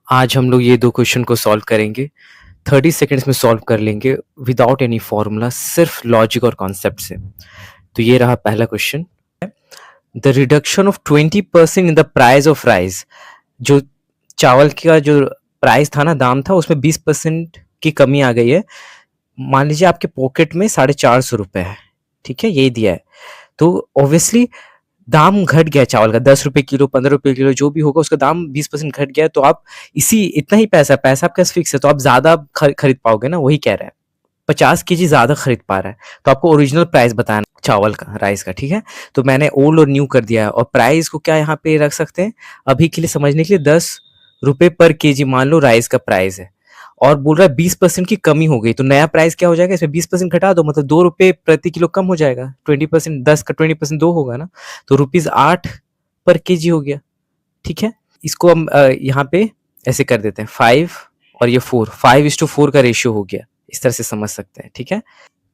आज हम लोग ये दो क्वेश्चन को सॉल्व करेंगे। 30 सेकेंड्स में सॉल्व कर लेंगे विदाउट एनी फॉर्मूला, सिर्फ लॉजिक और कॉन्सेप्ट से। तो ये रहा पहला question. The reduction of 20% in the price of rice. जो चावल का जो प्राइस था ना, दाम था, उसमें 20% की कमी आ गई है। मान लीजिए आपके पॉकेट में 450 है, ठीक है, यही दिया है। तो ऑब्वियसली दाम घट गया चावल का, 10 रुपए किलो, 15 रुपए किलो, जो भी होगा उसका दाम 20% घट गया। तो आप इसी इतना ही पैसा पैसा आपका फिक्स है, तो आप ज्यादा खरीद पाओगे ना, वही कह रहा है। 50 kg ज्यादा खरीद पा रहा है, तो आपको ओरिजिनल प्राइस बताना चावल का, राइस का, ठीक है। तो मैंने ओल्ड और न्यू कर दिया है, और प्राइस को क्या यहाँ पे रख सकते हैं अभी के लिए समझने के लिए, 10 रुपए पर केजी मान लो राइस का प्राइस है, और बोल रहा है 20% की कमी हो गई, तो नया प्राइस क्या हो जाएगा, इसमें 20% घटा दो, मतलब 2 रुपए प्रति किलो कम हो जाएगा। 20%, 10 का 20% 2 होगा ना, तो ₹8 पर केजी हो गया, ठीक है। इसको हम यहाँ पे ऐसे कर देते हैं, 5 और ये 4, 5:4 का रेशियो हो गया, इस तरह से समझ सकते हैं, ठीक है।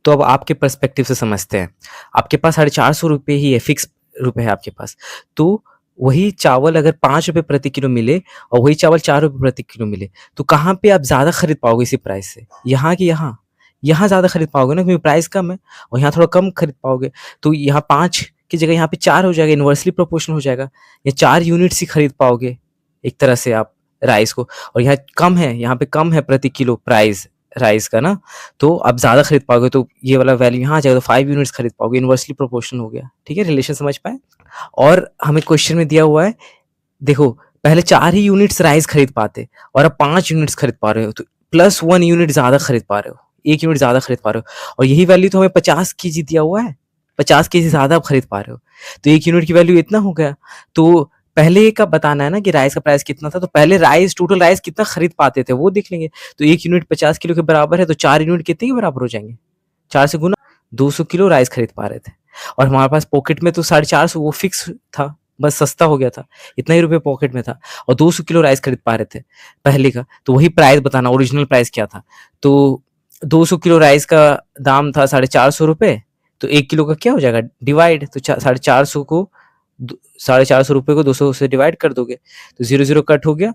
तो अब आपके पर्सपेक्टिव से समझते हैं। आपके पास 450 रुपये ही है, फिक्स रुपए है आपके पास। तो वही चावल अगर 5 रुपए प्रति किलो मिले, और वही चावल 4 रुपए प्रति किलो मिले, तो कहाँ पे आप ज्यादा खरीद पाओगे इसी प्राइस से? यहाँ की यहाँ, यहाँ ज्यादा खरीद पाओगे ना, क्योंकि प्राइस कम है, और यहाँ थोड़ा कम खरीद पाओगे। तो यहाँ 5 की जगह यहाँ पे 4 हो जाएगा, इन्वर्सली प्रोपोर्शनल हो जाएगा। या 4 यूनिट्स ही खरीद पाओगे एक तरह से आप राइस को, और यहाँ कम है, यहाँ पे कम है प्रति किलो प्राइस राइस का ना, तो आप ज्यादा खरीद पाओगे, तो ये वाला वैल्यू यहाँ आ जाएगा, तो 5 यूनिट्स खरीद पाओगे, इन्वर्सली प्रोपोर्शनल हो गया, ठीक है। रिलेशन समझ पाए? और हमें क्वेश्चन में दिया हुआ है, देखो, पहले 4 ही यूनिट्स राइस खरीद पाते, और अब 5 यूनिट्स खरीद पा रहे हो, तो +1 यूनिट ज्यादा खरीद पा रहे हो, 1 यूनिट ज्यादा खरीद पा रहे हो। और यही वैल्यू तो हमें 50 kg दिया हुआ है, 50 kg ज्यादा आप खरीद पा रहे हो, तो 1 यूनिट की वैल्यू इतना हो गया। तो पहले का बताना है ना कि राइस का प्राइस कितना था, तो पहले राइस, टोटल राइस कितना खरीद पाते थे वो देख लेंगे। तो 1 यूनिट 50 किलो के बराबर है, तो 4 यूनिट कितने के बराबर हो जाएंगे? 4 से गुना, 200 किलो राइस खरीद पा रहे थे। और हमारे पास पॉकेट में तो 450, वो फिक्स था, बस सस्ता हो गया था, इतना ही रुपए पॉकेट में था, और 200 किलो राइस खरीद पा रहे थे पहले का। तो वही प्राइस बताना, ओरिजिनल प्राइस क्या था। तो 200 किलो राइस का दाम था 450 रुपए, तो 1 किलो का क्या हो जाएगा, डिवाइड। तो 450 को 450 रुपए को 200 से डिवाइड कर दोगे, तो 0 0 कट हो गया,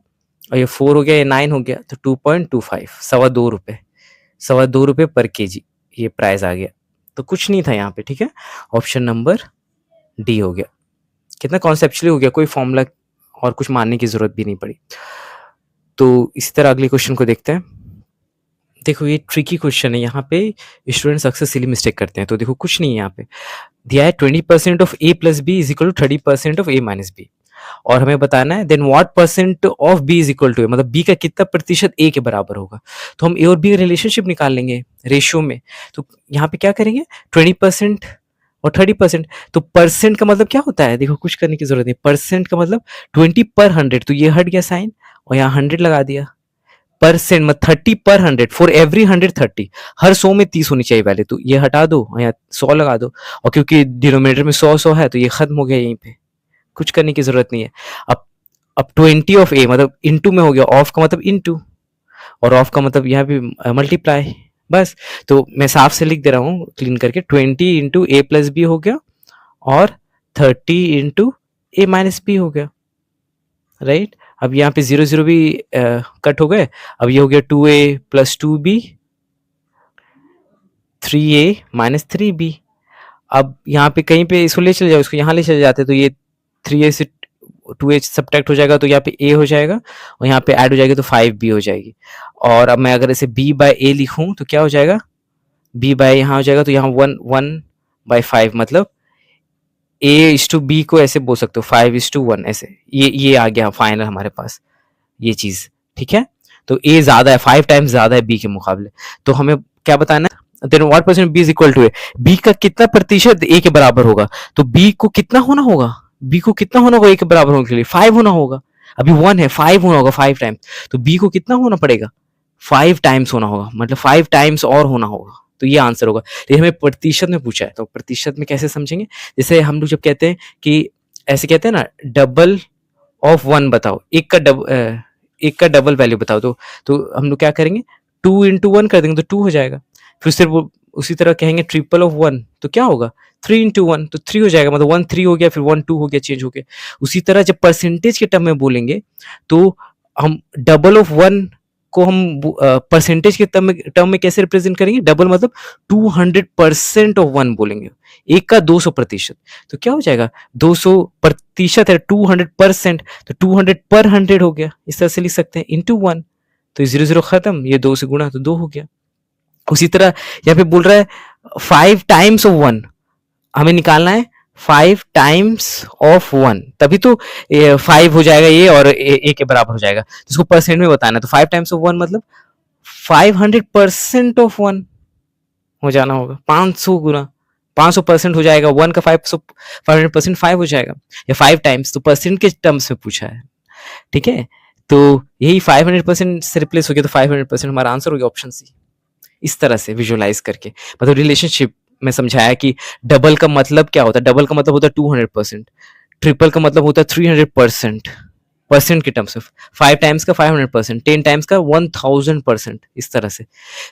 और ये 4 हो गया, ये 9 हो गया, तो 2.25, ₹2.25, ₹2.25 पर केजी ये प्राइस आ गया। तो कुछ नहीं था यहाँ पे, ठीक है। ऑप्शन नंबर डी हो गया। कितना कॉन्सेप्चुअली हो गया, कोई फॉर्मूला और कुछ मानने की जरूरत भी नहीं पड़ी। तो इसी तरह अगले क्वेश्चन को देखते हैं। देखो, ये ट्रिकी क्वेश्चन है, यहाँ पे स्टूडेंट्स अक्सर सिली मिस्टेक करते हैं। तो देखो, कुछ नहीं है यहाँ पे दिया है, 20% of a plus B is equal to 30% of a minus B, और हमें बताना है then what percent of b is equal to a, मतलब b का कितना प्रतिशत a के बराबर होगा। तो हम a और b का रिलेशनशिप निकाल लेंगे रेशियो में। तो यहाँ पे क्या करेंगे, 20% और 30%। तो परसेंट का मतलब क्या होता है, देखो कुछ करने की जरूरत नहीं, परसेंट का मतलब 20/100, तो ये हट गया साइन, और यहाँ 100 लगा दिया। परसेंट मतलब 30/100, फॉर एवरी 100 30, हर 100 में 30 होनी चाहिए वैल्यू, तो ये हटा दो और यहाँ 100 लगा दो, और क्योंकि डिनोमिनेटर में 100 है, तो ये खत्म हो गया यहीं पे, कुछ करने की जरूरत नहीं है। अब 20 ऑफ ए मतलब इनटू में हो गया, ऑफ का मतलब इनटू, और ऑफ का मतलब यहाँ भी मल्टीप्लाई, बस। तो मैं साफ से लिख दे रहा हूँ क्लीन करके, 20 इंटू ए प्लस बी हो गया, और 30 इंटू ए माइनस बी हो गया, राइट। अब यहाँ पे 0 0 भी कट हो गए। अब ये हो गया 2a plus 2b, 3a minus 3b। अब यहाँ पे कहीं पे इसको ले चले जाओ, इसको यहाँ ले चले जाते, तो ये 3a से 2a सब्ट्रैक्ट हो जाएगा, तो यहाँ पे a हो जाएगा, और यहाँ पे ऐड हो जाएगी, तो 5b हो जाएगी। और अब मैं अगर इसे b बाय a लिखूं, तो क्या हो जाएगा, b बाय यहाँ हो जाएगा, तो यहाँ 1/5, मतलब a/b को ऐसे बोल सकते हो, 5:1 ऐसे, ये आ गया फाइनल हमारे पास ये चीज, ठीक है। तो a ज्यादा है, 5 टाइम्स ज्यादा है b के मुकाबले। तो हमें क्या बताना है, then what percent b is equal to a, b का कितना प्रतिशत a के बराबर होगा। तो b को कितना होना होगा, b को कितना होना होगा a के बराबर होने के लिए, 5 होना होगा। अभी 1 है, 5 होना होगा 5 टाइम्स, तो b को कितना होना पड़ेगा, 5 टाइम्स होना होगा, मतलब 5 टाइम्स और होना होगा। तो ये आंसर होगा। तो हमें प्रतिशत में पूछा है, तो प्रतिशत में कैसे समझेंगे, जैसे हम लोग जब कहते हैं कि ऐसे कहते हैं ना, डबल ऑफ 1 बताओ, एक का डबल वैल्यू बताओ, तो हम लोग क्या करेंगे, 2 इंटू 1 कर देंगे, तो 2 हो जाएगा। फिर उससे वो उसी तरह कहेंगे ट्रिपल ऑफ 1, तो क्या होगा, 3 इंटू 1, तो 3 हो जाएगा, मतलब 1 3 हो गया, फिर 1 2 हो गया, चेंज हो गया। उसी तरह जब परसेंटेज के टर्म में बोलेंगे, तो हम डबल ऑफ वन को हम परसेंटेज के टर्म में कैसे रिप्रेजेंट करेंगे? डबल मतलब 200% ऑफ वन बोलेंगे, एक का 200%। तो क्या हो जाएगा? 200% है 200%, तो 200 पर 100 हो गया, इस तरह से लिख सकते हैं, इंटू वन। तो 0 0 खत्म, ये 2 से गुणा तो 2 हो गया। उसी तरह यहाँ पे बोल रहा है 5 टाइम्स ऑफ वन, हमें निकालना है 5 टाइम्स ऑफ वन, तभी तो 5 हो जाएगा ये और ए के बराबर हो जाएगा। इसको परसेंट में बताना है, तो 5 टाइम्स ऑफ वन मतलब 500% ऑफ वन हो जाना होगा, 500 गुना 500% हो जाएगा, वन का 500% 5 हो जाएगा, या 5 टाइम्स, तो परसेंट के टर्म्स में पूछा है, ठीक है। तो यही 500% से रिप्लेस हो गया, तो 500% हमारा आंसर हो गया, ऑप्शन सी। इस तरह से विजुअलाइज करके मतलब रिलेशनशिप में समझाया कि डबल का मतलब क्या होता है। डबल का मतलब होता है 200%, ट्रिपल का मतलब होता है 300%, परसेंट के टर्म्स में। 5 टाइम्स का 500%, 10 टाइम्स का 1000%, इस तरह से।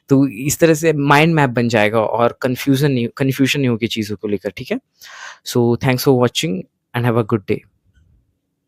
तो इस तरह से माइंड मैप बन जाएगा और कन्फ्यूजन नहीं होगी चीज़ों को लेकर, ठीक है। So thanks for watching and have a good day.